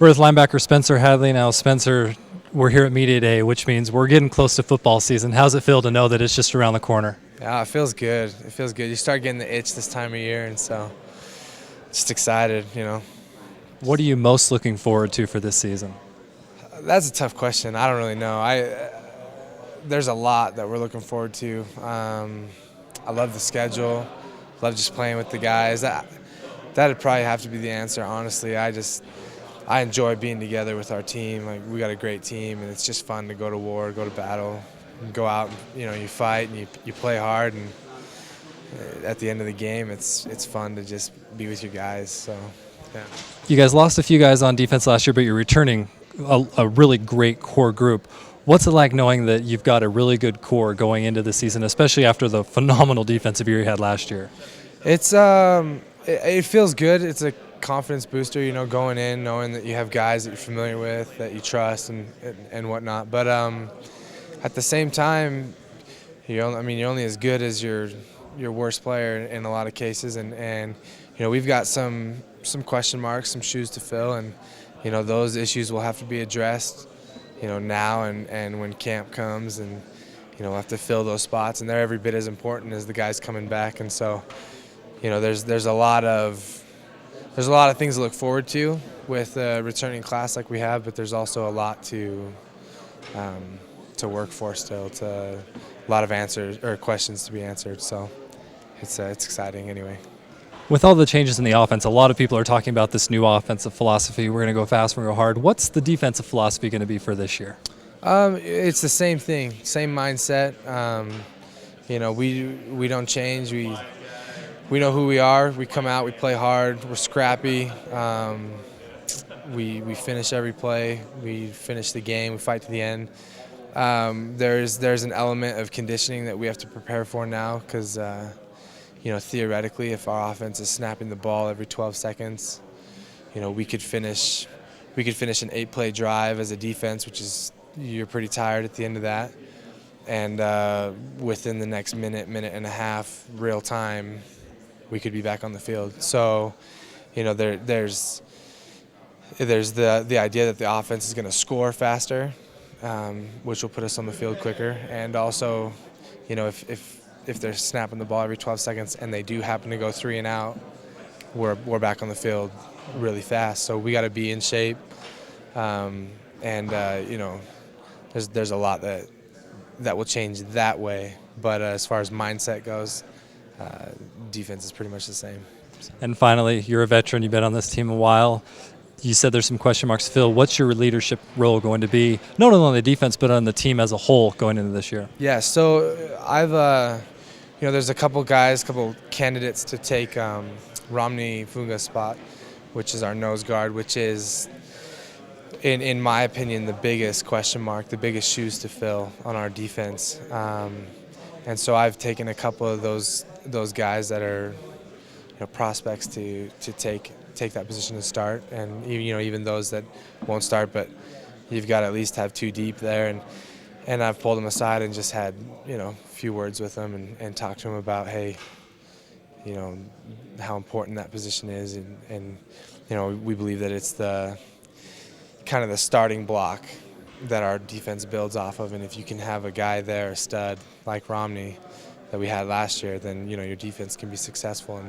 We're with linebacker Spencer Hadley now. Spencer, we're here at Media Day, which means we're getting close to football season. How's it feel to know that it's just around the corner? Yeah, it feels good. It feels good. You start getting the itch this time of year, and so just excited. What are you most looking forward to for this season? That's a tough question. I don't really know. There's a lot that we're looking forward to. I love the schedule. Love just playing with the guys. That'd probably have to be the answer, honestly. I enjoy being together with our team. Like, we got a great team, and it's just fun to go to war, go to battle, and go out. And, you fight and you play hard, and at the end of the game, it's fun to just be with your guys. So, yeah. You guys lost a few guys on defense last year, but you're returning a really great core group. What's it like knowing that you've got a really good core going into the season, especially after the phenomenal defensive year you had last year? It feels good. It's a confidence booster, going in, knowing that you have guys that you're familiar with, that you trust, and whatnot. But at the same time, you're only as good as your worst player in a lot of cases, and we've got some question marks, some shoes to fill, and those issues will have to be addressed, now and when camp comes, and we'll have to fill those spots, and they're every bit as important as the guys coming back, and so there's a lot of things to look forward to with a returning class like we have, but there's also a lot to work for still, a lot of answers or questions to be answered. So it's exciting anyway. With all the changes in the offense, a lot of people are talking about this new offensive philosophy. We're going to go fast, we're going to go hard. What's the defensive philosophy going to be for this year? It's the same thing, same mindset. We don't change. We know who we are. We come out, we play hard, we're scrappy. We finish every play. We finish the game. We fight to the end. There's an element of conditioning that we have to prepare for now because, theoretically, if our offense is snapping the ball every 12 seconds, we could finish an 8-play drive as a defense, which is you're pretty tired at the end of that. And within the next minute and a half, real time, we could be back on the field. So, there's the idea that the offense is going to score faster, which will put us on the field quicker. And also, if they're snapping the ball every 12 seconds and they do happen to go 3 and out, we're back on the field really fast. So we got to be in shape. There's a lot that will change that way. But as far as mindset goes, defense is pretty much the same. And finally, you're a veteran. You've been on this team a while. You said there's some question marks. Phil, what's your leadership role going to be, not only on the defense, but on the team as a whole going into this year? Yeah, so there's a couple candidates to take Romney Funga's spot, which is our nose guard, which is, in my opinion, the biggest question mark, the biggest shoes to fill on our defense. And so I've taken a couple of those guys that are prospects to take that position to start, and even those that won't start, but you've got to at least have 2 deep there, and I've pulled them aside and just had a few words with them and talked to them about, hey, how important that position is, and we believe that it's the kind of the starting block that our defense builds off of, and if you can have a guy there, a stud like Romney that we had last year, then your defense can be successful,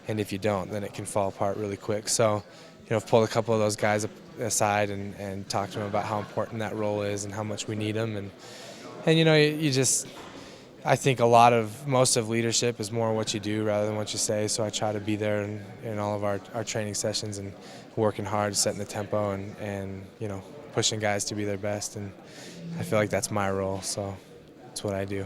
and if you don't, then it can fall apart really quick. So I've pulled a couple of those guys aside and talked to them about how important that role is and how much we need them, and I think most of leadership is more what you do rather than what you say, so I try to be there in all of our training sessions and working hard, setting the tempo, and pushing guys to be their best, and I feel like that's my role, so that's what I do.